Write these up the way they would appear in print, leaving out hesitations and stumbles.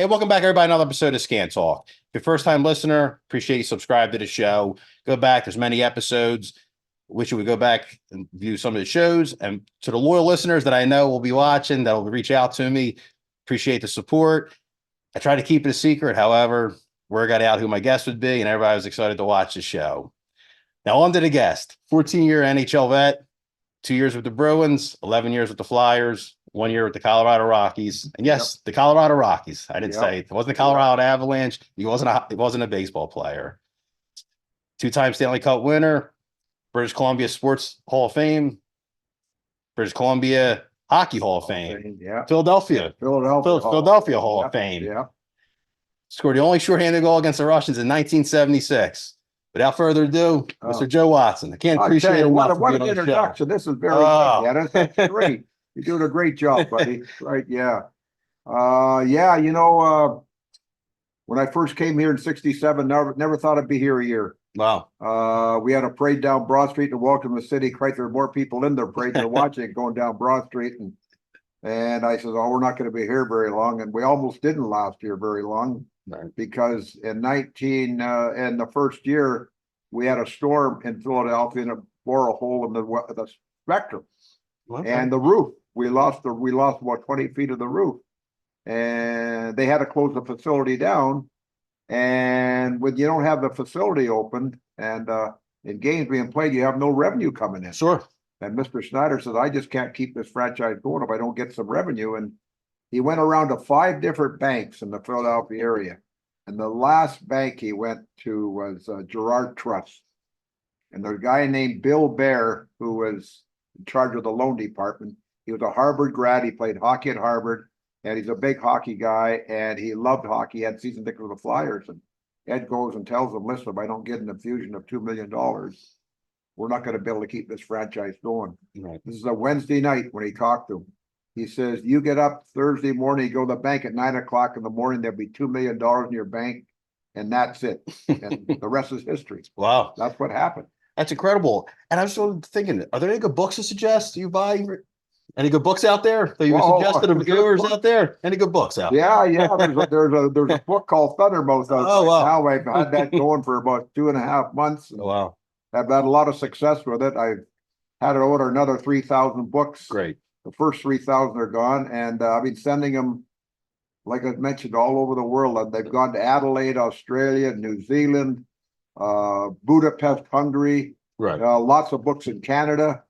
Hey, welcome back, everybody. Another episode of Scan Talk. If you're a first-time listener, appreciate you subscribe to the show. Go back. There's many episodes. Wish you would go back and view some of the shows. And to the loyal listeners that I know will be watching, that will reach out to me, appreciate the support. I try to keep it a secret. However, word got out who my guest would be, and everybody was excited to watch the show. Now, on to the guest. 14-year NHL vet, 2 years with the Bruins, 11 years with the Flyers, 1 year with the Colorado Rockies. And yes, the Colorado Rockies. I didn't say it wasn't the Colorado Avalanche. He wasn't a baseball player. Two-time Stanley Cup winner, British Columbia Sports Hall of Fame, British Columbia Hockey Hall of Fame, Philadelphia Hall of Fame. Yeah. Scored the only shorthanded goal against the Russians in 1976. Without further ado, Mr. Joe Watson. I can't appreciate it. What an introduction. This is very good. That's great. You're doing a great job, buddy. Right, yeah. When I first came here in 67, never thought I'd be here a year. Wow. We had a parade down Broad Street and welcome the city. Quite there were more people in their parade than watching it going down Broad Street. And I said, we're not going to be here very long. And we almost didn't last year very long. Right. Because in the first year, we had a storm in Philadelphia and it bore a hole in the spectrum. Okay. And the roof. We lost about 20 feet of the roof. And they had to close the facility down. And when you don't have the facility open and in games being played, you have no revenue coming in. Sure. And Mr. Snyder says, I just can't keep this franchise going if I don't get some revenue. And he went around to 5 different banks in the Philadelphia area. And the last bank he went to was Gerard Trust. And there's a guy named Bill Bear who was in charge of the loan department. He was a Harvard grad. He played hockey at Harvard. And he's a big hockey guy. And he loved hockey. He had season tickets with the Flyers. And Ed goes and tells him, listen, if I don't get an infusion of $2 million, we're not going to be able to keep this franchise going. Right. This is a Wednesday night when he talked to him. He says, you get up Thursday morning, you go to the bank at 9 o'clock in the morning, there'll be $2 million in your bank, and that's it. And the rest is history. Wow. That's what happened. That's incredible. And I was sort of thinking, are there any good books to suggest you buy? Any good books out there that you would suggest to the viewers out there? Any good books out there? Yeah. There's a book called Thundermouth out wow. now. I've had that going for about 2.5 months. Oh, wow. I've had a lot of success with it. I've had to order another 3,000 books. Great. The first 3,000 are gone, and I've been sending them, like I mentioned, all over the world. They've gone to Adelaide, Australia, New Zealand, Budapest, Hungary. Right. Lots of books in Canada,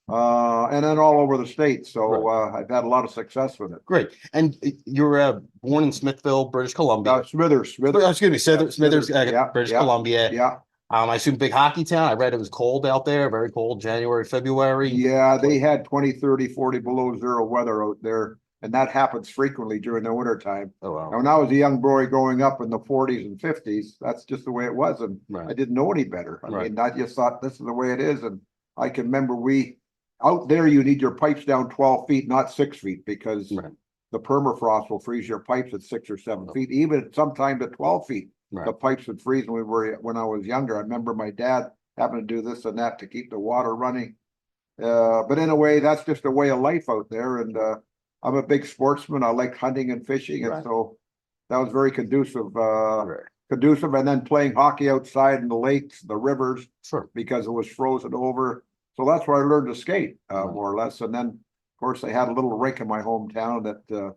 and then all over the States. So I've had a lot of success with it. Great. And you're born in Smithville, British Columbia. Smithers. Excuse me, Smithers, British Columbia. Yeah. I assume big hockey town. I read it was cold out there, very cold, January, February. Yeah, they had 20, 30, 40 below zero weather out there. And that happens frequently during the winter time. Oh, wow. Now, when I was a young boy growing up in the 40s and 50s, that's just the way it was. And I didn't know any better. I mean, I just thought this is the way it is. And I can remember out there, you need your pipes down 12 feet, not 6 feet, because the permafrost will freeze your pipes at 6 or 7 feet, even sometimes at 12 feet. The pipes would freeze when I was younger. I remember my dad having to do this and that to keep the water running. But in a way, that's just a way of life out there. And I'm a big sportsman. I like hunting and fishing. And so that was very conducive. And then playing hockey outside in the lakes, the rivers, because it was frozen over. So that's where I learned to skate, more or less. And then, of course, I had a little rink in my hometown that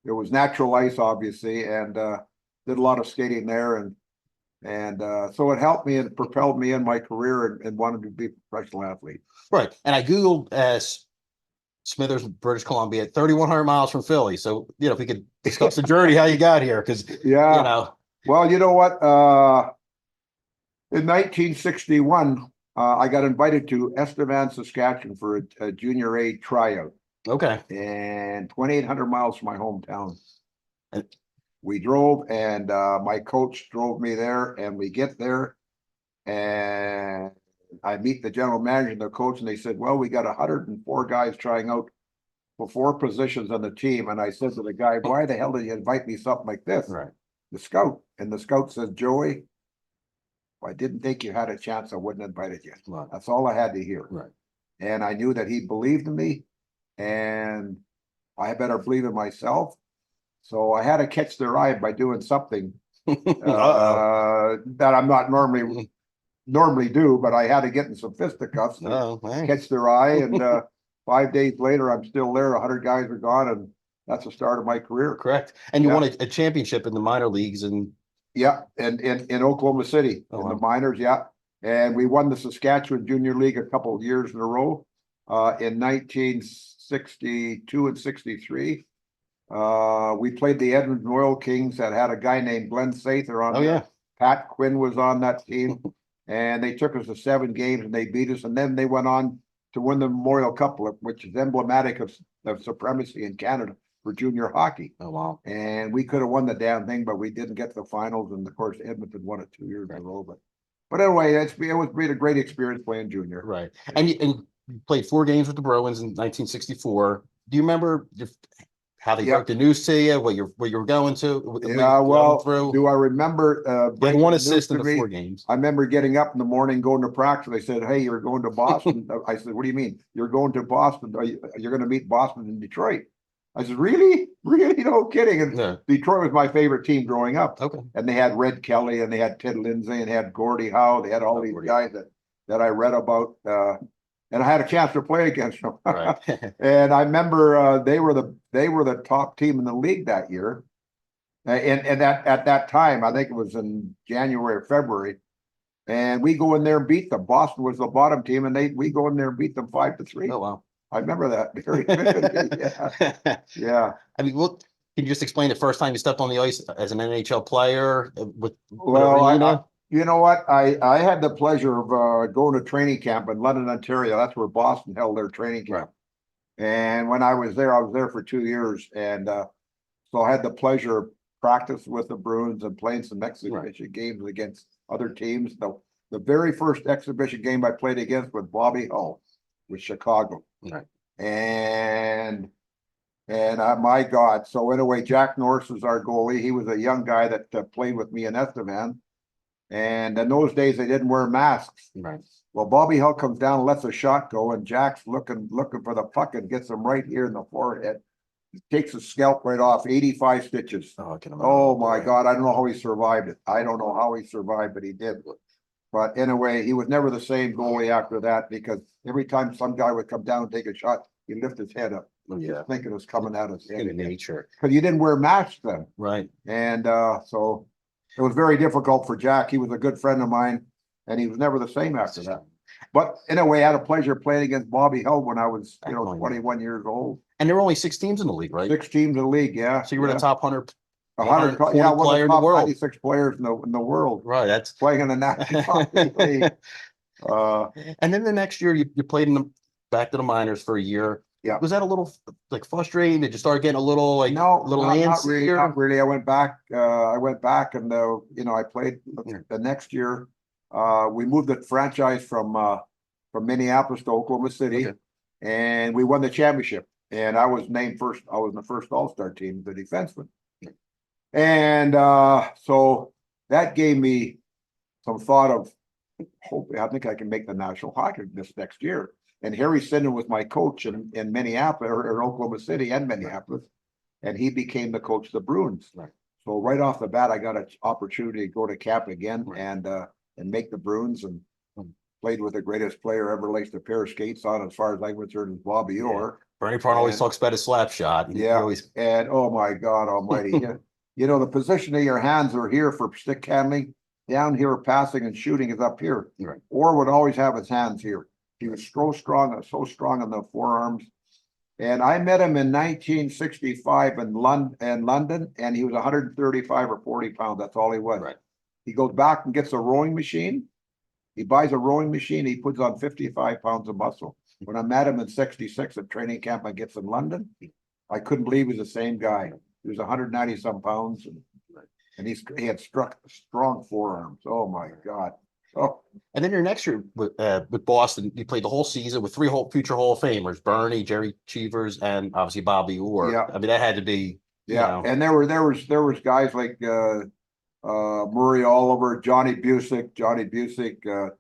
it was natural ice, obviously, and did a lot of skating there, and so it helped me and propelled me in my career and wanted to be a professional athlete. Right. And I Googled Smithers, British Columbia, 3,100 miles from Philly. So, if we could discuss the journey, how you got here, because, Well, you know what? In 1961, I got invited to Estevan, Saskatchewan for a junior A tryout. Okay. And 2,800 miles from my hometown. We drove, and my coach drove me there, and we get there, and I meet the general manager and the coach, and they said, well, we got 104 guys trying out for 4 positions on the team. And I said to the guy, why the hell did you invite me something like this? Right. The scout. And the scout said, Joey, if I didn't think you had a chance, I wouldn't have invited you. Right. That's all I had to hear. Right. And I knew that he believed in me, and I better believe in myself. So I had to catch their eye by doing something Uh-oh. that I'm not normally do, but I had to get in some fisticuffs to Oh, hey. catch their eye. And 5 days later, I'm still there. 100 guys are gone, and that's the start of my career. Correct. And you Yeah. won a championship in the minor leagues, and Yeah, and in Oklahoma City Oh, in the wow. minors, yeah. And we won the Saskatchewan Junior League a couple of years in a row. In 1962 and 63. We played the Edmonton Oil Kings that had a guy named Glenn Sather on oh there. yeah, Pat Quinn was on that team, and they took us to 7 games and they beat us. And then they went on to win the Memorial Cup, which is emblematic of supremacy in Canada for junior hockey. oh wow. And we could have won the damn thing, but we didn't get to the finals. And of course, Edmonton won it 2 years in a row. But anyway, it was a great experience playing junior. Right. And you played 4 games with the Bruins in 1964. Do you remember how they broke the news to you? What you were going to? Yeah, well, do I remember You had 1 breaking the news assist in to the me? 4 games. I remember getting up in the morning, going to practice. They said, "Hey, you're going to Boston." I said, "What do you mean? You're going to Boston? You're going to meet Boston in Detroit?" I said, "Really? Really? No kidding." And Yeah. Detroit was my favorite team growing up. Okay. And they had Red Kelly, and they had Ted Lindsay, and they had Gordie Howe. They had all these guys that I read about. And I had a chance to play against them. Right. And I remember they were the top team in the league that year. And at that time, I think it was in January or February, and we go in there and beat them. Boston was the bottom team, and we go in there and beat them 5-3. Oh wow. I remember that very vividly. Yeah. Yeah. I mean, what can you just explain the first time you stepped on the ice as an NHL player with Well, Arena? you know what? I had the pleasure of going to training camp in London, Ontario. That's where Boston held their training camp. Right. And when I was there for 2 years, and so I had the pleasure of practice with the Bruins and playing some exhibition games against other teams. The very first exhibition game I played against with Bobby Hull with Chicago. Right. And my God. So anyway, Jack Norris was our goalie. He was a young guy that played with me in Estevan. And in those days, they didn't wear masks. Right. Well, Bobby Hull comes down and lets a shot go, and Jack's looking for the puck and gets him right here in the forehead. He takes the scalp right off, 85 stitches. Oh, I can imagine. Oh my God, I don't know how he survived it. I don't know how he survived, but he did. But anyway, he was never the same goalie after that, because every time some guy would come down and take a shot, he'd lift his head up. Oh, yeah. Thinking it was coming out of his head. In nature. Because you didn't wear masks then. Right. And so it was very difficult for Jack. He was a good friend of mine, and he was never the same after that. But anyway, I had a pleasure playing against Bobby Hull when I was, 21 years old. And there were only 6 teams in the league, right? 6 teams in the league, yeah. So you were the top 100, 100, yeah, one of the top 96 players in the world. Right, that's playing in the National Hockey League. And then the next year you played back to the minors for a year. Yeah. Was that a little like frustrating? Did you start getting a little not antsy? Not really. I went back and I played the next year. We moved the franchise from Minneapolis to Oklahoma City, and we won the championship. And I was named first. I was in the first All-Star team, the defenseman. And so that gave me some thought of, hopefully, I think I can make the National Hockey League this next year. And Harry Sinden was my coach in Minneapolis or Oklahoma City and Minneapolis, and he became the coach of the Bruins. Right. So right off the bat, I got an opportunity to go to camp again and make the Bruins, and played with the greatest player ever laced a pair of skates on, as far as I'm concerned, Bobby Orr. Bernie Parn always talks about his slap shot. And oh my God Almighty, the position of your hands are here for stick handling. Down here, passing and shooting is up here. Right. Orr would always have his hands here. He was so strong in the forearms. And I met him in 1965 in London, and he was 135 or 40 pounds. That's all he was. Right. He goes back and gets a rowing machine. He buys a rowing machine. He puts on 55 pounds of muscle. When I met him in 66 at training camp I gets in London, I couldn't believe he was the same guy. He was 190 some pounds, and he had strong forearms. Oh my God. Oh. And then your next year with Boston, you played the whole season with 3 future Hall of Famers: Bernie, Jerry Cheevers, and obviously Bobby Orr. Yeah. I mean, that had to be. And there was guys like Murray Oliver, Johnny Busick,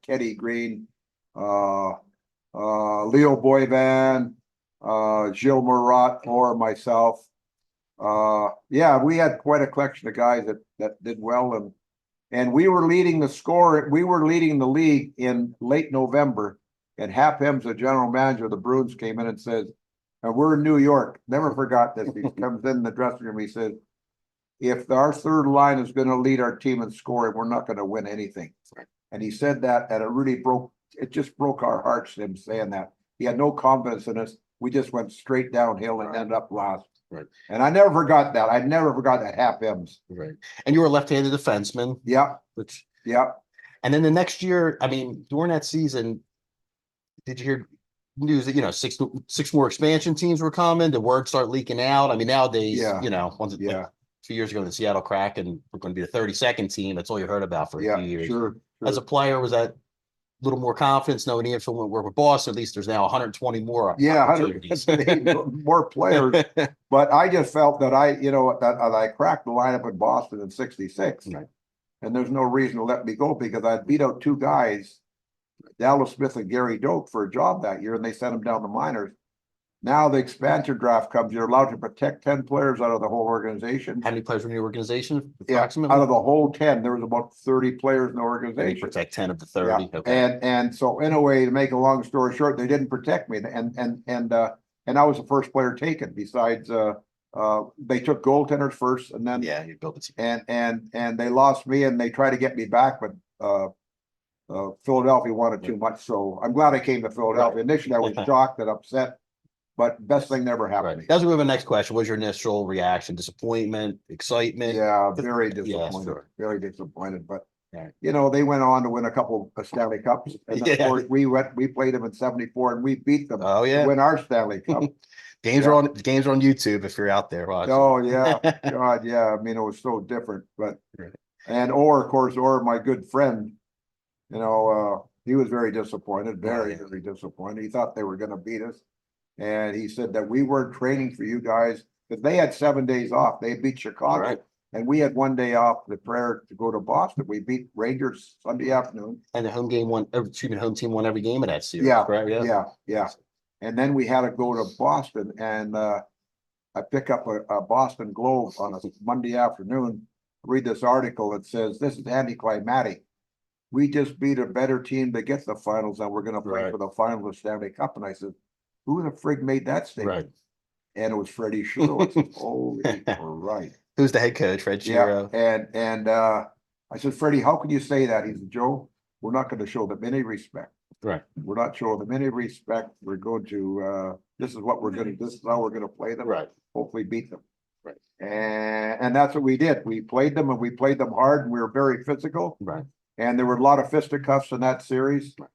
Teddy Green, Leo Boyvan, Gilles Murat, or myself. Yeah, we had quite a collection of guys that did well, and we were leading the score. We were leading the league in late November, and Hap Hems, the general manager of the Bruins, came in and says, and we're in New York. Never forgot this. He comes in the dressing room. He says, if our third line is going to lead our team in scoring, we're not going to win anything. And he said that, and it just broke our hearts, him saying that. He had no confidence in us. We just went straight downhill and ended up last. Right. And I never forgot that. I never forgot that Hap Hems. Right. And you were a left-handed defenseman. Yeah. Yeah. And then the next year, I mean, during that season, did you hear news that, six more expansion teams were coming? The word start leaking out. I mean, nowadays, like a few years ago, the Seattle Kraken were going to be the 32nd team. That's all you heard about for a few years. Sure. As a player, was that a little more confidence knowing if someone work with Boston? At least there's now 120 more. Yeah, 120 more players. But I just felt that I cracked the lineup in Boston in '66. Right. And there's no reason to let me go because I beat out two guys, Dallas Smith and Gary Doak, for a job that year, and they sent them down the minors. Now the expansion draft comes, you're allowed to protect 10 players out of the whole organization. How many players were in your organization? Approximately? Out of the whole 10, there was about 30 players in the organization. You protect 10 of the 30. Yeah. Okay. And so in a way, to make a long story short, they didn't protect me. And I was the first player taken. Besides, they took goaltenders first, and then you built a team. And they lost me, and they tried to get me back, but Philadelphia wanted too much. So I'm glad I came to Philadelphia. Initially, I was shocked and upset. But best thing never happened to me. That's my next question. What was your initial reaction? Disappointment, excitement? Yeah, very disappointed. Sure. Very disappointed. But they went on to win a couple of Stanley Cups. And of course we played them in '74 and we beat them to win our Stanley Cup. Games are on YouTube if you're out there watching. Oh yeah. God, yeah. I mean, it was so different. But of course, my good friend, he was very disappointed, very disappointed. He thought they were gonna beat us. And he said that we weren't training for you guys because they had 7 days off. They beat Chicago, and we had 1 day off the prayer to go to Boston. We beat Rangers Sunday afternoon. And the home team won every game of that series. Yeah, correct? Yeah. And then we had to go to Boston, and I pick up a Boston Globe on a Monday afternoon, read this article that says, this is anticlimactic. We just beat a better team to get the finals, and we're going to play for the final of the Stanley Cup. And I said, who the frig made that statement? Right. And it was Freddie Shiro. I said, holy, right. Who's the head coach, Fred Shiro? Yeah. And I said, Freddie, how can you say that? He said, Joe, we're not going to show them any respect. Right. We're not showing them any respect. We're going to, this is what we're going to, this is how we're going to play them. Right. Hopefully beat them. Right. And that's what we did. We played them, and we played them hard, and we were very physical. Right. And there were a lot of fisticuffs in that series. Right.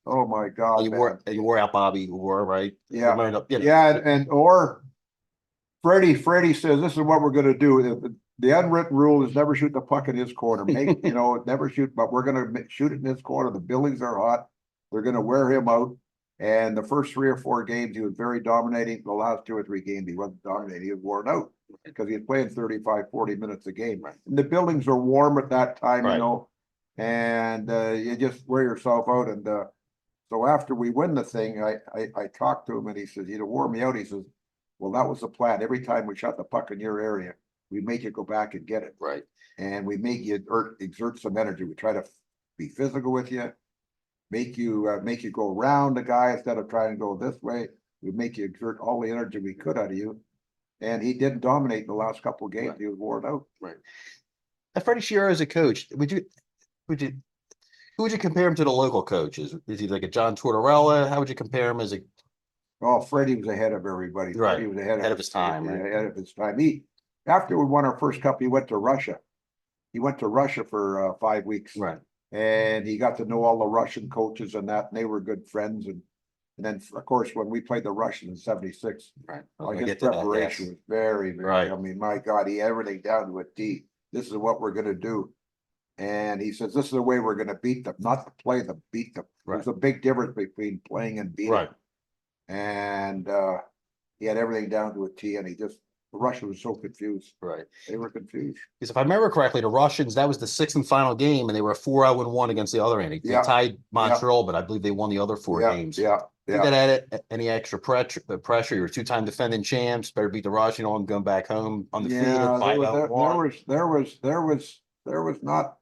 Oh my God! You wore out Bobby Orr, right? Yeah, and Freddie says this is what we're going to do. The unwritten rule is never shoot the puck in his corner. Never shoot, but we're going to shoot it in his corner. The buildings are hot. They're going to wear him out. And the first 3 or 4 games, he was very dominating. The last 2 or 3 games, he wasn't dominating. He was worn out because he was playing 35, 40 minutes a game. Right. And the buildings are warm at that time, and you just wear yourself out. And so after we win the thing, I talked to him, and he says, wore me out. He says, well, that was the plan. Every time we shot the puck in your area, we make you go back and get it. Right. And we make you exert some energy. We try to be physical with you, make you go around the guy instead of trying to go this way. We make you exert all the energy we could out of you. And he didn't dominate the last couple of games. Right. He was worn out. Right. And Freddie Shiro as a coach, who would you compare him to the local coaches? Is he like a John Tortorella? How would you compare him as a? Well, Freddie was ahead of everybody. Right. He was ahead of his time. Right? Ahead of his time. After we won our first cup, he went to Russia. He went to Russia for 5 weeks. Right. And he got to know all the Russian coaches and they were good friends. And then, of course, when we played the Russians in '76, his preparation was very, very. Right. I mean, my God, he had everything down to a T. This is what we're going to do. And he says, this is the way we're going to beat them, not to play them, beat them. Right. There's a big difference between playing and beating. Right. And he had everything down to a T, and the Russians were so confused. Right. They were confused. Because if I remember correctly, the Russians, that was the 6th and final game, and they were 4-0-1 against the other end. They tied Montreal, but I believe they won the other 4 games. Yeah. think that added any extra pressure. You're 2-time defending champs. Better beat the Rush. I'm going back home undefeated. Yeah, there was not.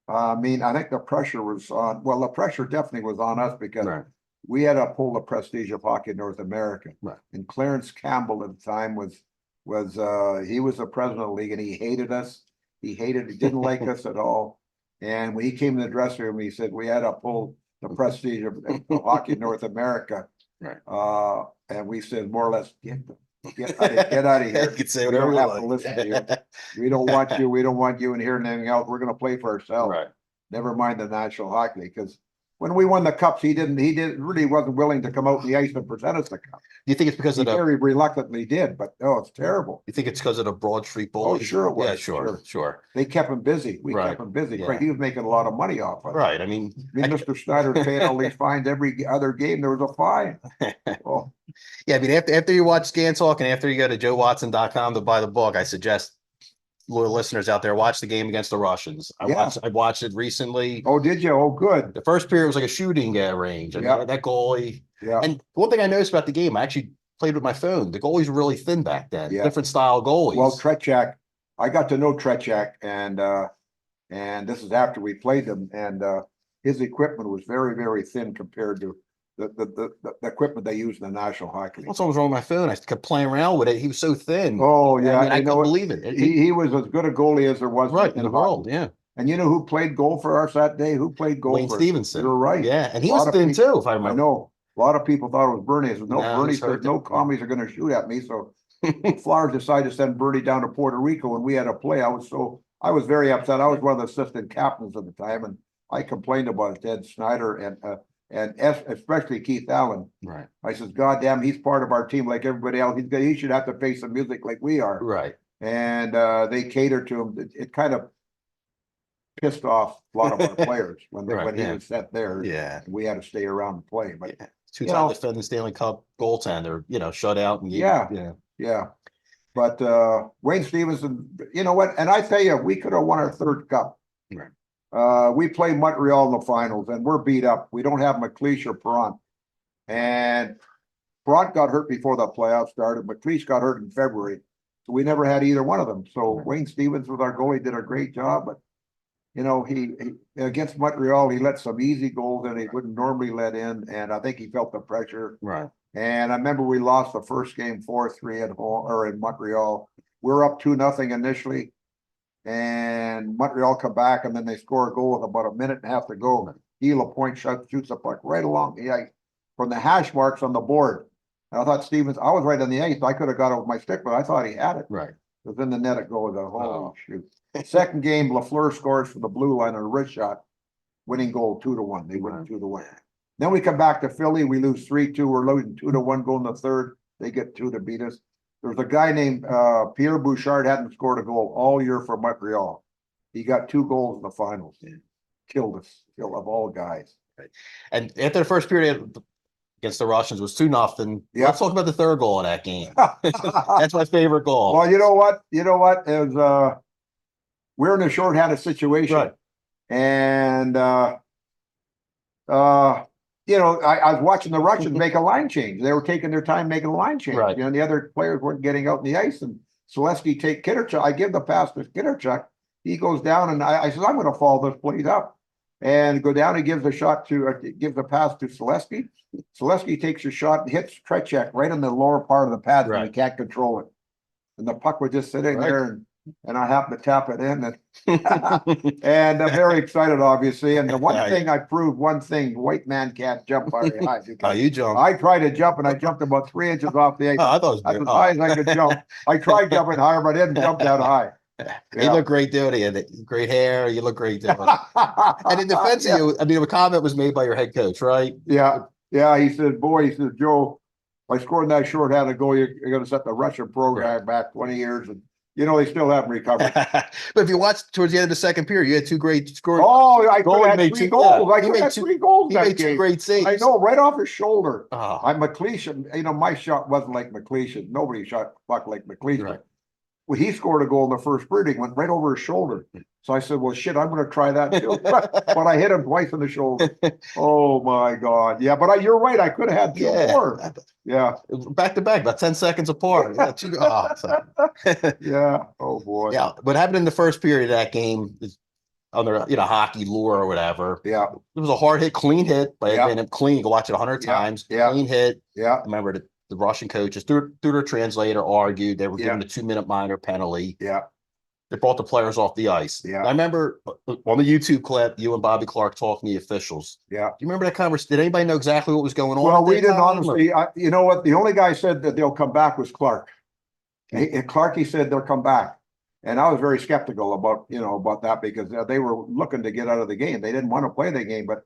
I mean, I think the pressure was on. Well, the pressure definitely was on us because we had to uphold the prestige of hockey in North America. Right. And Clarence Campbell at the time was he was the president of the league, and he hated us. He didn't like us at all. And when he came in the dressing room, he said we had to uphold the prestige of hockey in North America. Right. And we said more or less, get out of here. You could say We don't whatever have you to like. listen to you. We don't want you. We don't want you in here and anything else. We're going to play for ourselves. Right. Never mind the National Hockey League, because when we won the cups, he really wasn't willing to come out in the ice and present us the cup. Do you think it's because He of the? very reluctantly did, but it's terrible. You think it's because of the Broad Street Oh, Bullies? sure it was. Yeah, sure. They kept him busy. We kept him busy. Yeah. He was making a lot of money off of it. Right. I mean, Mr. Snyder paid all these fines every other game. There was a fine. Oh. Yeah, I mean, after you watch Scan Talk and after you go to joewatson.com to buy the book, I suggest loyal listeners out there watch the game against the Russians. I watched it recently. Oh, did you? Oh, good. The first period was like a shooting range. And that goalie. Yeah. And one thing I noticed about the game, I actually played with my phone. The goalies were really thin back then. Yeah. Different style goalies. Well, Tretiak, I got to know Tretiak, and this is after we played them, and his equipment was very, very thin compared to the equipment they use in the National Hockey League. What's wrong with my phone? I kept playing around with it. He was so thin. Oh yeah, I couldn't believe it. He was as good a goalie as there was in the world. Yeah. And you know who played goal for us that day? Who played goal? Wayne Stevenson. You're right. Yeah, and he was thin too, if I remember. I know. A lot of people thought it was Bernie. I said, no, Bernie said no commies are going to shoot at me. So Flyers decided to send Bernie down to Puerto Rico, and we had to play. I was very upset. I was one of the assistant captains at the time, and I complained about Ted Snyder and especially Keith Allen. Right. I says, God damn, he's part of our team like everybody else. He should have to face some music like we are. Right. And they catered to him. It kind of pissed off a lot of our players when he was set there. Yeah. We had to stay around and play. But 2-time defending Stanley Cup goaltender, shut out and yeah. But Wayne Stevenson, you know what? And I tell you, we could have won our third cup. Right. We play Montreal in the finals, and we're beat up. We don't have McLeish or Perron. And Perron got hurt before the playoffs started. McLeish got hurt in February. So we never had either one of them. So Wayne Stevens with our goalie did a great job. But, he against Montreal, he let some easy goals in he wouldn't normally let in. And I think he felt the pressure. Right. And I remember we lost the first game 4-3 at home or in Montreal. We're up 2-0 initially. And Montreal come back, and then they score a goal with about a minute and a half to go. Guy Lapointe shoots the puck right along the ice from the hash marks on the board. And I thought Stevens, I was right on the ice. I could have got it with my stick, but I thought he had it. Right. It was in the net. It goes, holy shoot. Second game, Lafleur scores from the blue line on a wrist shot, winning goal 2-1. They win 2-1. Then we come back to Philly. We lose 3-2. We're losing 2-1 going to the third. They get 2 to beat us. There's a guy named Pierre Bouchard hadn't scored a goal all year for Montreal. He got 2 goals in the finals. Killed us, of all guys. Right. And after the first period against the Russians was 2-0. Let's talk about the third goal of that game. That's my favorite goal. Well, you know what? It was we're in a shorthanded situation. Right. And I was watching the Russians make a line change. They were taking their time making a line change. Right. The other players weren't getting out in the ice, and Selesky take Kitterchuk. I give the pass to Kitterchuk. He goes down, and I says, I'm going to follow this plate up and go down and gives the pass to Selesky. Selesky takes a shot and hits Tretiak right in the lower part of the pad, and he can't control it. And the puck was just sitting there, and I happened to tap it in, and I'm very excited, obviously. And the one thing I proved, white man can't jump very high. Oh, you jump. I tried to jump, and I jumped about 3 inches off the ice. I thought it was as high as I could jump. I tried jumping higher, but I didn't jump that high. You look great doing it. Great hair. You look great doing it. And in defense of you, I mean, a comment was made by your head coach, right? Yeah. He said, Joe, by scoring that shorthanded goal, you're going to set the Russian program back 20 years. And, they still haven't recovered. But if you watch towards the end of the second period, you had 2 great scores. Oh, I could have had 3 goals. I could have had 3 goals that game. He made 2 great saves. I know, right off his shoulder. Oh. I'm McLeish. My shot wasn't like McLeish. Nobody shot puck like McLeish. Right. well, he scored a goal in the first period. He went right over his shoulder. So I said, well, shit, I'm going to try that too. But I hit him twice in the shoulder. Oh my God. Yeah, but you're right. I could have had two more. Yeah. Back to back, about 10 seconds apart. Yeah. Oh boy. Yeah. What happened in the first period of that game is under, hockey lore or whatever. Yeah. It was a hard hit, clean hit by clean. You can watch it 100 times. Yeah. Clean hit. Yeah. Remember the Russian coaches through their translator argued they were given a 2-minute minor penalty. Yeah. They brought the players off the ice. Yeah. I remember on the YouTube clip, you and Bobby Clark talking to the officials. Yeah. Do you remember that conversation? Did anybody know exactly what was going on? Well, we didn't honestly. You know what? The only guy said that they'll come back was Clark. Clark, he said they'll come back. And I was very skeptical about that because they were looking to get out of the game. They didn't want to play the game, but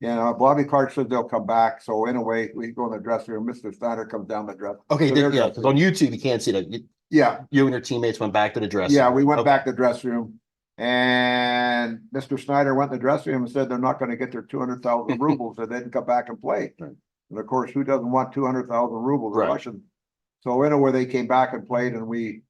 Bobby Clark said they'll come back. So in a way, we go in the dressing room. Mr. Steiner comes down the dressing room. Okay, yeah, because on YouTube you can't see that. You and your teammates went back to the dressing room. Yeah, we went back to the dressing room, and Mr. Snyder went to the dressing room and said they're not going to get their 200,000 rubles, and they didn't come back and play. Right. And of course, who doesn't want 200,000 rubles? Right. Russian. So in a way, they came back and played, and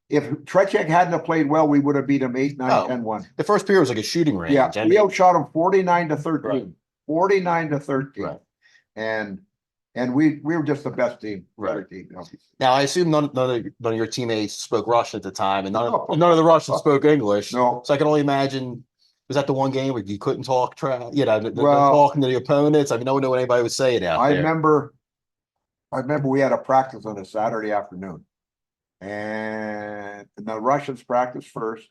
if Tretiak hadn't have played well, we would have beat him 8-9, 10-1. The first period was like a shooting range. Yeah, we outshot him 49-13. Right. 49-13. Right. And we were just the best team. Right. Now, I assume none of your teammates spoke Russian at the time, and none of the Russians spoke English. No. So I can only imagine, was that the one game where you couldn't talk, talking to the opponents? I mean, no one knew what anybody was saying out there. I remember we had a practice on a Saturday afternoon, and the Russians practiced first,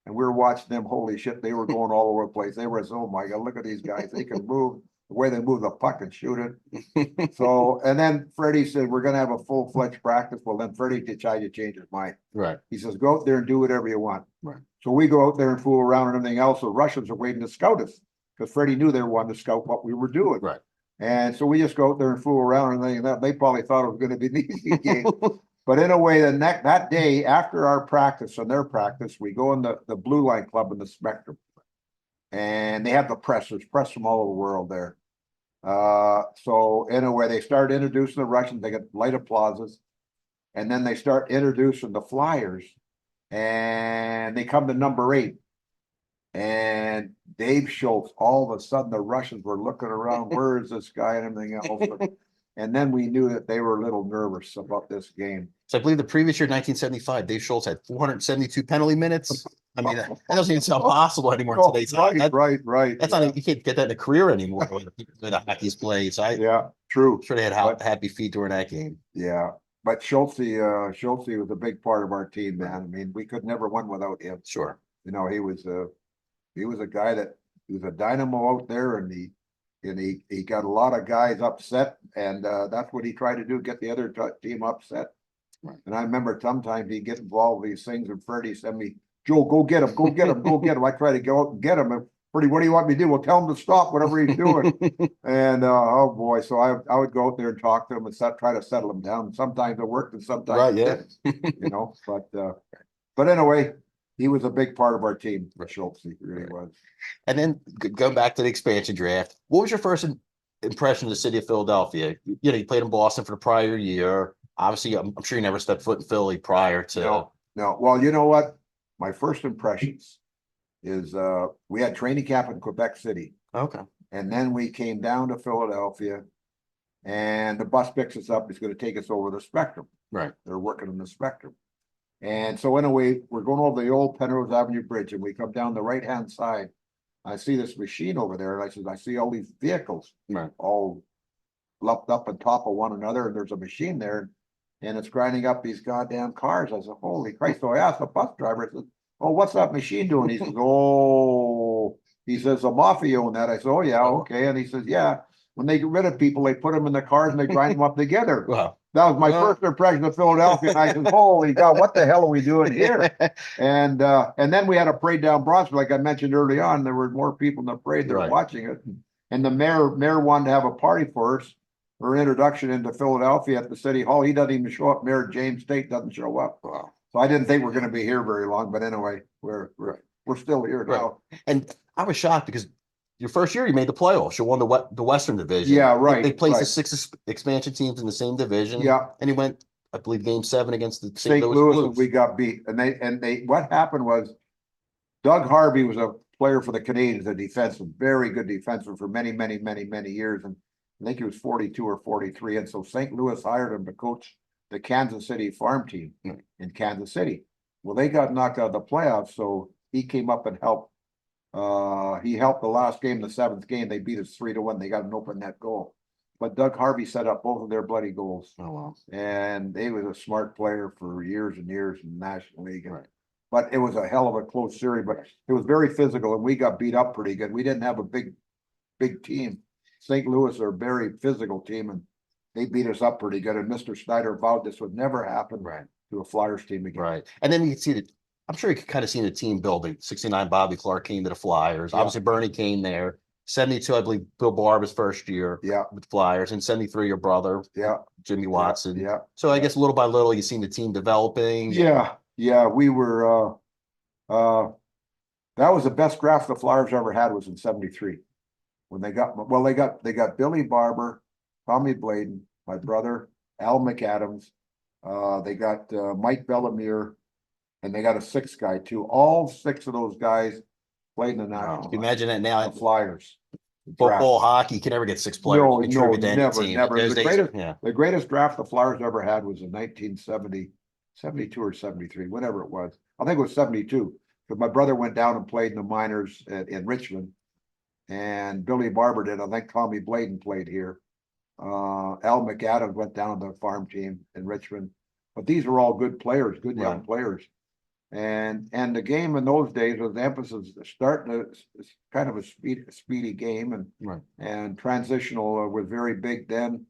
and we were watching them. Holy shit, they were going all over the place. They were, oh my God, look at these guys. They can move. The way they move the puck and shoot it. So, and then Freddie said, we're going to have a full-fledged practice. Well, then Freddie decided to change his mind. Right. He says, go out there and do whatever you want. Right. So we go out there and fool around and everything else. The Russians are waiting to scout us because Freddie knew they wanted to scout what we were doing. Right. And so we just go out there and fool around and they probably thought it was going to be an easy game. But in a way, that day after our practice and their practice, we go in the Blue Line Club in the Spectrum. And they have the press from all over the world there. So in a way, they start introducing the Russians. They get light applauses, and then they start introducing the Flyers, and they come to number 8. And Dave Schultz, all of a sudden, the Russians were looking around. Where is this guy and everything else? And then we knew that they were a little nervous about this game. So I believe the previous year, 1975, Dave Schultz had 472 penalty minutes. I mean, that doesn't even sound possible anymore in today's time. Right. That's not, you can't get that in a career anymore when the hockey's played. So true. I'm sure they had happy feet during that game. Yeah. But Schultz was a big part of our team, man. I mean, we could never win without him. Sure. He was a guy that he was a dynamo out there, and he got a lot of guys upset, and that's what he tried to do, get the other team upset. Right. And I remember sometimes he'd get involved with these things, and Freddie sent me, Joe, go get him. I try to go out and get him. And Freddie, what do you want me to do? Well, tell him to stop whatever he's doing. And oh boy, so I would go out there and talk to him and try to settle him down. Sometimes it worked, and sometimes it didn't. But anyway, he was a big part of our team. Schultz, he really was. And then going back to the expansion draft, what was your first impression of the city of Philadelphia? You played in Boston for the prior year. Obviously, I'm sure you never stepped foot in Philly prior to. No. Well, you know what? My first impressions is we had training camp in Quebec City. Okay. And then we came down to Philadelphia, and the bus picks us up. It's going to take us over the Spectrum. Right. They're working on the Spectrum. And so in a way, we're going over the old Penrose Avenue Bridge, and we come down the right-hand side. I see this machine over there, and I see all these vehicles all lumped up on top of one another, and there's a machine there, and it's grinding up these goddamn cars. I said, holy Christ. So I asked the bus driver, I said, oh, what's that machine doing? He says, the mafia own that. I said, oh, yeah, okay. And he says, yeah, when they get rid of people, they put them in the cars and they grind them up together. Wow. That was my first impression of Philadelphia. And I said, holy God, what the hell are we doing here? And then we had a parade down Broad Street. Like I mentioned early on, there were more people in the parade that were watching it. And the mayor wanted to have a party for us, her introduction into Philadelphia at the city hall. He doesn't even show up. Mayor James Tate doesn't show up. Wow. So I didn't think we're going to be here very long. But anyway, we're still here now. And I was shocked because your first year you made the playoffs. You won the Western Division. Yeah, right. They placed the 6 expansion teams in the same division. Yeah. And you went I believe Game 7 against the St. Louis, and we got beat. And they what happened was Doug Harvey was a player for the Canadians, a defensive, very good defenseman for many, many, many, many years. And I think he was 42 or 43. And so St. Louis hired him to coach the Kansas City farm team in Kansas City. Well, they got knocked out of the playoffs, so he came up and helped. He helped the last game, the 7th game. They beat us 3-1. They got an open net goal. But Doug Harvey set up both of their bloody goals. Oh, wow. And he was a smart player for years and years in the National League. But it was a hell of a close series, but it was very physical, and we got beat up pretty good. We didn't have a big team. St. Louis are a very physical team, and they beat us up pretty good. And Mr. Snyder vowed this would never happen to a Flyers team again. Right. And then you can see that, I'm sure you could kind of see the team building. 69, Bobby Clark came to the Flyers. Obviously, Bernie came there. 72, I believe Bill Barber's first year with Flyers, and 73, your brother, Jimmy Watson. So I guess little by little, you've seen the team developing. We were that was the best draft the Flyers ever had, was in 73. When they got Billy Barber, Tommy Bladen, my brother, Al McAdams, they got Mike Bellemere, and they got a 6th guy too. All 6 of those guys played in the National. Imagine that now. Flyers. Football, hockey, you can never get 6 players. No, never. The greatest draft the Flyers ever had was in 1970, 72 or 73, whatever it was. I think it was 72. Because my brother went down and played in the minors in Richmond. And Billy Barber did. I think Tommy Bladen played here. Al McAdams went down to the farm team in Richmond. But these were all good players, good young players. And the game in those days was the emphasis starting to kind of a speedy game, and transitional was very big then.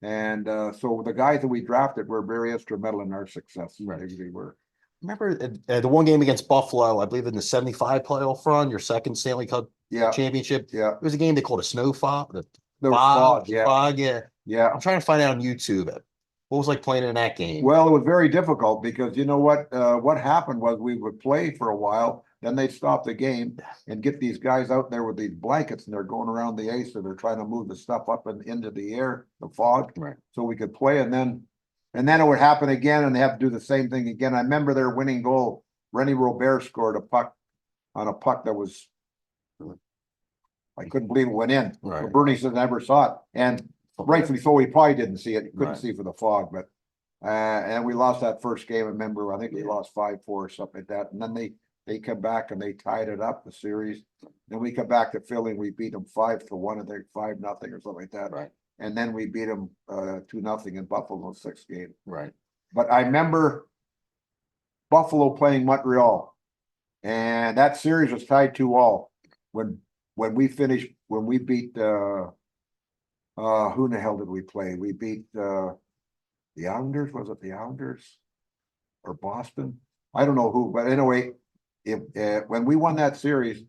And so the guys that we drafted were very instrumental in our success. They were. Remember the one game against Buffalo, I believe in the 75 playoff run, your second Stanley Cup championship. It was a game they called a snow fog. Fog. I'm trying to find out on YouTube. What was like playing in that game? Well, it was very difficult because you know what happened was we would play for a while, then they'd stop the game and get these guys out there with these blankets, and they're going around the ice, and they're trying to move the stuff up and into the air, the fog, so we could play. And then it would happen again, and they have to do the same thing again. I remember their winning goal. Rennie Robert scored a puck that was, I couldn't believe it went in. So Bernie said never saw it, and rightfully so, he probably didn't see it. He couldn't see for the fog, but and we lost that first game. I remember, I think we lost 5-4 or something like that. And then they come back and they tied it up, the series. Then we come back to Philly and we beat them 5-1, I think 5-0 or something like that. And then we beat them 2-0 in Buffalo 6th game. But I remember Buffalo playing Montreal, and that series was tied 2-2 when we beat who in the hell did we play? We beat the Islanders. Was it the Islanders or Boston? I don't know who, but anyway, when we won that series,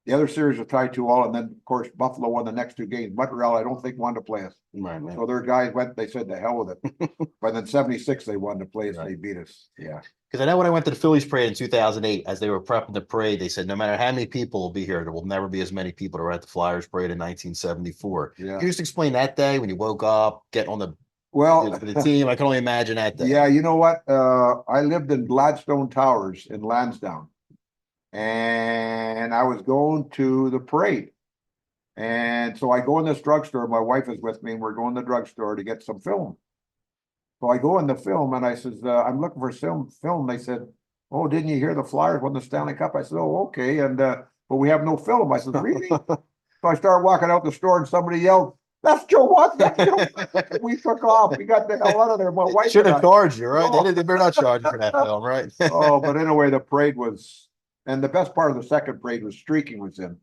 the other series was tied 2-2, and then of course Buffalo won the next 2 games. Montreal, I don't think, wanted to play us. So their guys went. They said, "The hell with it." But then 76, they wanted to play us. They beat us. Because I know when I went to the Phillies parade in 2008, as they were prepping the parade, they said no matter how many people will be here, there will never be as many people that were at the Flyers parade in 1974. Can you just explain that day when you woke up, getting on the the team? I can only imagine that day. Yeah, you know what? I lived in Gladstone Towers in Lansdowne, and I was going to the parade. And so I go in this drugstore. My wife is with me, and we're going to the drugstore to get some film. So I go in the film, and I says, I'm looking for some film. They said, "Oh, didn't you hear the Flyers won the Stanley Cup?" I said, "Oh, okay." And but we have no film. I said, "Really?" So I started walking out the store, and somebody yelled, "That's Joe Watson!" That's Joe Watson. We took off. We got the hell out of there. My wife should have charged you, right? They better not charge you for that film, right? But anyway, the parade was, and the best part of the second parade was streaking was in.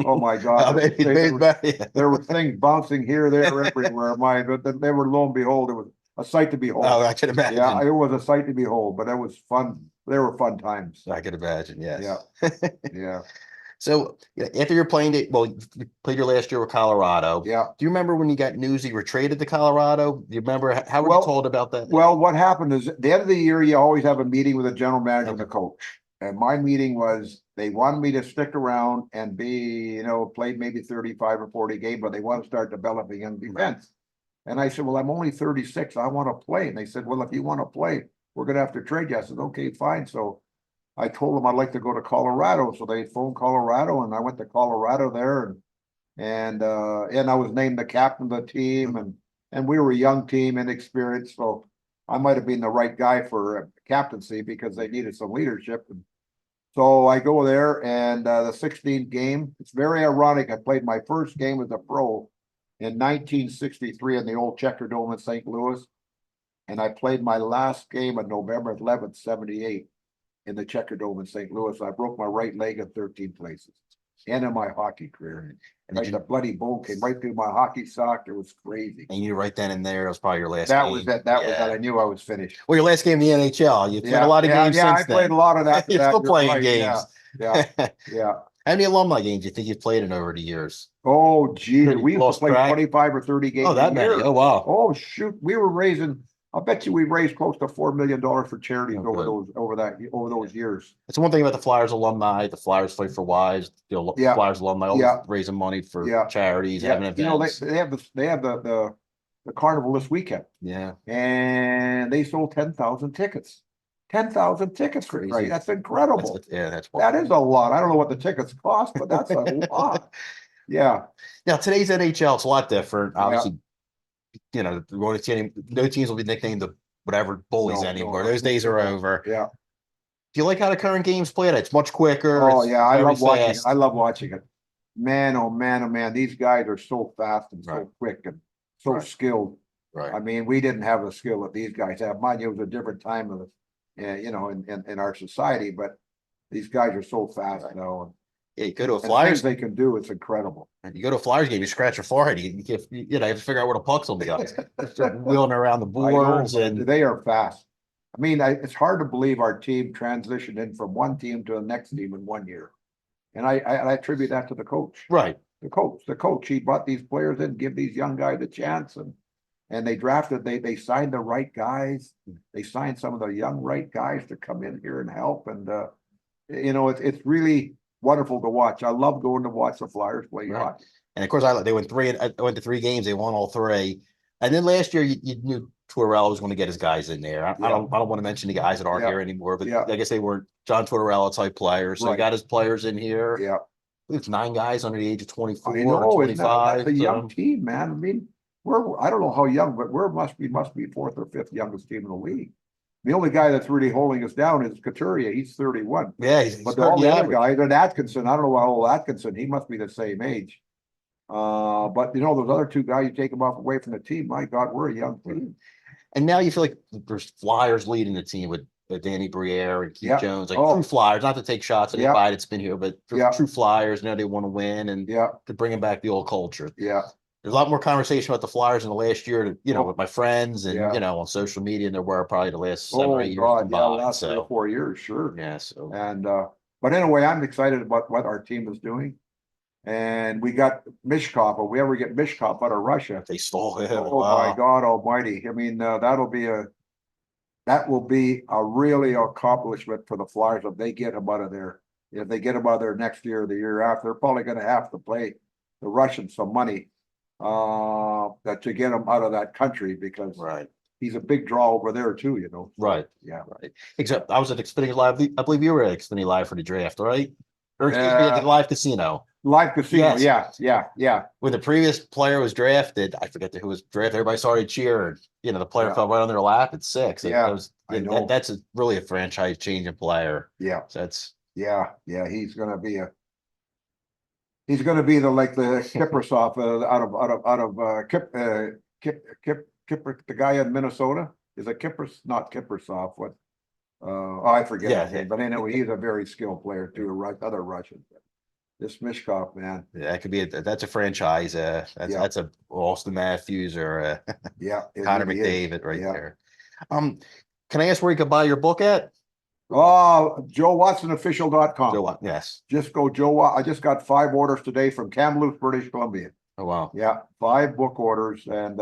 Oh my God! There were things bouncing here, there, everywhere. But they were, lo and behold, it was a sight to behold. Oh, I can imagine. Yeah, it was a sight to behold, but it was fun. They were fun times. I can imagine. Yes. Yeah. So after you're playing you played your last year with Colorado. Yeah. Do you remember when you got news you were traded to Colorado? Do you remember how were you told about that? Well, what happened is at the end of the year, you always have a meeting with the general manager and the coach. And my meeting was, they wanted me to stick around and be, played maybe 35 or 40 games, but they want to start developing young defense. And I said, well, I'm only 36. I want to play. And they said, well, if you want to play, we're going to have to trade you. I said, okay, fine. So I told them I'd like to go to Colorado. So they phoned Colorado, and I went to Colorado there, and I was named the captain of the team, and we were a young team, inexperienced. So I might have been the right guy for captaincy because they needed some leadership. And so I go there, and the 16th game, it's very ironic. I played my first game as a pro in 1963 in the old Checker Dome in St. Louis. And I played my last game on November 11th, 78 in the Checker Dome in St. Louis. I broke my right leg in 13 places. And in my hockey career. And like the bloody bone came right through my hockey sock. It was crazy. And you right then and there, it was probably your last that game. was that. That was that. I knew I was finished. Well, your last game in the NHL. You played a lot of games yeah, since I played then. a lot of that. You're still playing right. games. Yeah. How many alumni games do you think you've played in over the years? Oh, gee. Pretty We used to lost play track. 25 or 30 games Oh, that a many. year. Oh, wow. Oh, shoot. We were raising, I'll bet you we raised close to $4 million for charities Oh, good. over those years. It's one thing about the Flyers alumni. The Flyers Fight for Wives. The Yeah. Flyers alumni always Yeah. raising money for Yeah. charities, having events. You know, they have the carnival this weekend, Yeah. and they sold 10,000 tickets. 10,000 tickets, Crazy. right? That's incredible. That's that is a lot. I don't know what the tickets cost, but that's a lot. Yeah. Now today's NHL, it's a lot different. Obviously, you know, no teams will be nicknamed the whatever bullies anymore. Those days are over. Yeah. Do you like how the current game's played? It's much quicker. Oh it's yeah, I very love watching it. fast. I love watching it. Man, oh man, oh man, these guys are so fast and so quick and so skilled. Right. I mean, we didn't have the skill that these guys have. Mind you, it was a different time of you know, in our society, but these guys are so fast now. Yeah, you go to a And Flyers, things they can do, it's incredible. and you go to a Flyers game, you scratch your forehead. You know, you have to figure out where the pucks will be. Just wheeling around the boards, I know, and they are fast. I mean, it's hard to believe our team transitioned in from one team to the next team in 1 year. And I attribute that to the coach. right. The coach, he brought these players in, give these young guys a chance, and they drafted, they signed the right guys. They signed some of the young right guys to come in here and help. And you know, it's really wonderful to watch. I love going to watch the Flyers play hockey. And of course, they went I went to 3 games. They won all 3. And then last year, you knew Tortorella was going to get his guys in there. I don't want to mention the guys that aren't here anymore, but I guess they weren't John Tortorella type players. So he got his players in here. Yeah. It's 9 guys under the age of 24 I know, or 25. that's a young team, man. I mean, I don't know how young, but must be 4th or 5th youngest team in the league. The only guy that's really holding us down is Couturier. He's 31. Yeah, but all the other guys, and Atkinson, I don't know how old Atkinson, he must be the same age. But you know, those other 2 guys, you take them off away from the team. My God, we're a young team. And now you feel like there's Flyers leading the team with Danny Briere and Keith Jones, like true Flyers, not to take shots at anybody that's been here, but true Flyers. Now they want to win and to bring back the old culture. Yeah. There's a lot more conversation about the Flyers in the last year, you know, with my friends and, you know, on social media, and there were probably the last 7 or 8 years combined. Last 3 or 4 years, sure. Yeah. So, and, but anyway, I'm excited about what our team is doing. And we got Mishkov, if we ever get Mishkov out of Russia. They stole him. Oh my God almighty. I mean, that will be a really accomplishment for the Flyers if they get him out of there. If they get him out of there next year or the year after, they're probably going to have to pay the Russians some money to get him out of that country, because he's a big draw over there too, you know. Right. Yeah. Right. Except I was at Xfinity Live. I believe you were at Xfinity Live for the draft, right? Or excuse me, at the Live Casino. Live Casino, yeah. When the previous player was drafted, I forget who was drafted. Everybody started cheering. You know, the player fell right on their lap at 6. That's really a franchise-changing player. Yeah, so that's He's going to be the Kiprasov the guy in Minnesota. Is it not Kiprasov? What? I forget his name, but anyway, he's a very skilled player too. Other Russian. This Mishkov, man. Yeah, that could be that's a franchise. That's a Austin Matthews or Connor McDavid right there. Can I ask where you can buy your book at? JoeWatsonOfficial.com. Yes. Just go Joe. I just got 5 orders today from Kamloops, British Columbia. Oh wow. Yeah, 5 book orders, and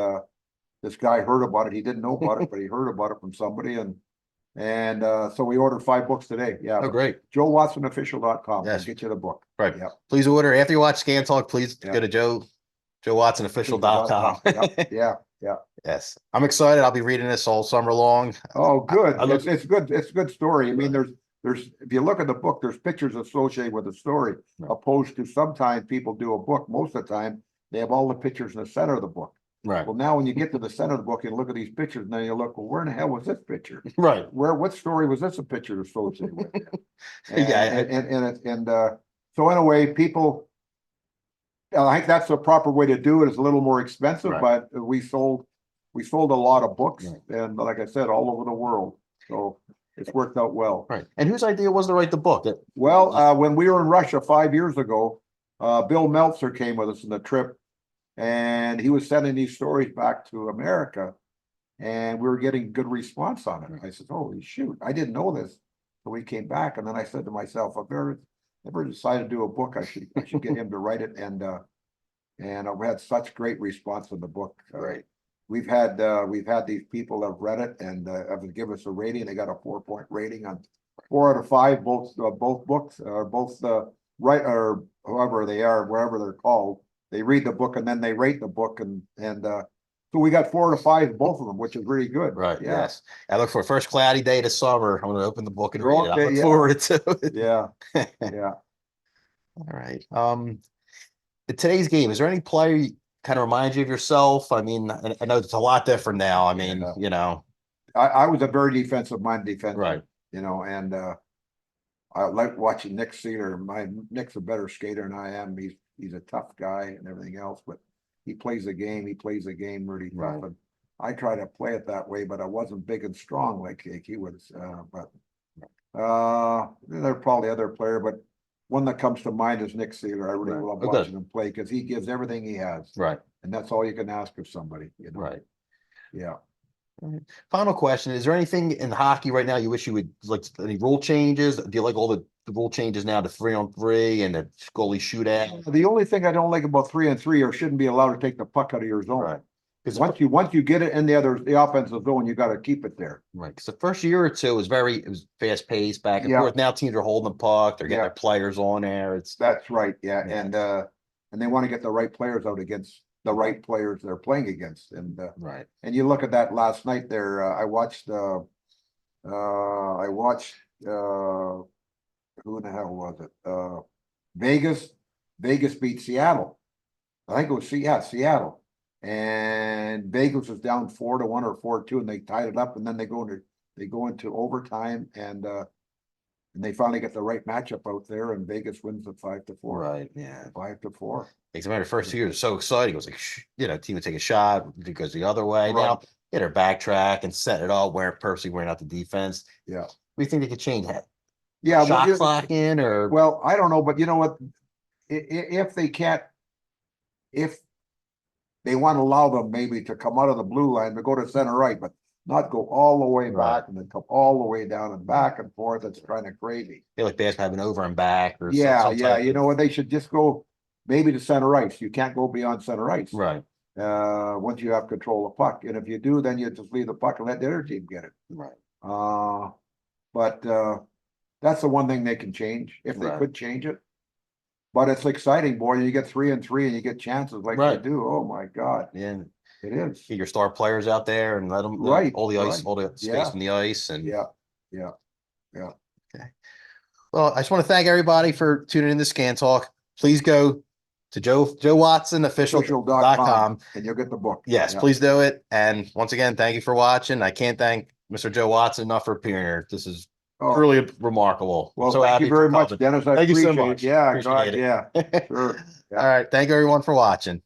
this guy heard about it. He didn't know about it, but he heard about it from somebody, and so we ordered 5 books today. Yeah. Oh, great. JoeWatsonOfficial.com. Yes. Get you the book. Right. Yeah. Please order after you watch Scan Talk. Please go to JoeWatsonOfficial.com. Yeah. Yeah. Yes. I'm excited. I'll be reading this all summer long. Oh, good. I look- It's good. It's a good story. I mean, there's, if you look at the book, there's pictures associated with the story, Right. opposed to sometimes people do a book, most of the time, they have all the pictures in the center of the book. Right. Well, now when you get to the center of the book and look at these pictures, and then you look, well, where in the hell was this picture? Right. What story was this a picture associated with? Yeah. So in a way, people, I think that's the proper way to do it. It's a little more expensive, Right. but we sold a lot of books, Right. and like I said, all over the world. So it's worked out well. Right. And whose idea was to write the book? Well, when we were in Russia 5 years ago, Bill Meltzer came with us on the trip, and he was sending these stories back to America, and we were getting good response on it. I said, "Holy shoot, I didn't know this." So we came back, and then I said to myself, "If I ever decided to do a book, I should get him to write it." And I've had such great response on the book. Right. We've had these people that have read it and have given us a rating. They got a 4-point rating on 4 out of 5, both books, or both the right, or whoever they are, wherever they're called. They read the book and then they rate the book, and so we got 4 out of 5, both of them, which is really good. Right. Yeah. Yes. I look for a first cloudy day this summer. I'm going to open the book and You're read it. I okay, look yeah. forward to it. Yeah. Yeah. All right. In today's game, is there any player you kind of reminds you of yourself? I mean, I know it's a lot different now. I mean, Yeah. you know. I was a very defensive-minded defense. Right. You know, and I like watching Nick Sealer. Nick's a better skater than I am. He's a tough guy and everything else, but he plays the game. He plays the game really tough. Right. And I try to play it that way, but I wasn't big and strong like he was. There are probably other player, but one that comes to mind is Nick Sealer. I really Right. love Okay. watching him play because he gives everything he has. Right. And that's all you can ask of somebody, you know. Right. Yeah. Final question. Is there anything in hockey right now you wish you would like, any rule changes? Do you like all the rule changes now to 3-on-3 and the goalie shootout? The only thing I don't like about 3-on-3 or shouldn't be allowed to take the puck out of your zone. Right. Because Once you get it in the offensive zone, you got to keep it there. right. Because the first year or two it was fast paced back and Yeah. forth. Now teams are holding the puck, they're getting Yeah. their players on there. That's right. Yeah. Yeah. And they want to get the right players out against the right players they're playing against. Right. And you look at that last night there, I watched who in the hell was it? Vegas beat Seattle. I think it was Seattle. And Vegas was down 4-1 or 4-2, and they tied it up, and then they go into overtime, and they finally get the right matchup out there, and Vegas wins it 5-4. Right. Yeah. 5-4. Because I remember the first 2 years was so exciting. It was like, team would take a shot, it goes the other way. Right. Now, get her backtrack and set it up, purposely wearing out the defense. Yeah. We think they could change that. Yeah. Shot clock in, or Well, I don't know, but you know what? If they want to allow them maybe to come out of the blue line to go to center right, but not go all the way Right. back and then come all the way down and back and forth. It's kind of crazy. they like basketball having over and back, or Yeah, some yeah. type You of- know what? They should just go maybe to center ice. You can't go beyond center ice. Right. Once you have control of the puck. And if you do, then you just leave the puck and let the other team get it. Right. But that's the one thing they can change if they Right. could change it. But it's exciting, boy. You get 3-3 and you get chances like Right. they do. Oh my God, Yeah. it is. Get your star players out there and let them Right, all the ice, right. all the space Yeah. from the ice. And Yeah. well, I just want to thank everybody for tuning in to Scan Talk. Please go to Joe Watson official.com. And you'll get the book. Yes, Yeah. please do it. And once again, thank you for watching. I can't thank Mr. Joe Watson enough for appearing here. This is Oh, really remarkable. well, So thank happy you very for much, coming. Dennis. I Thank you so appreciate much. it. Yeah, Appreciate God, it. yeah. Sure. All right. Thank you everyone for watching.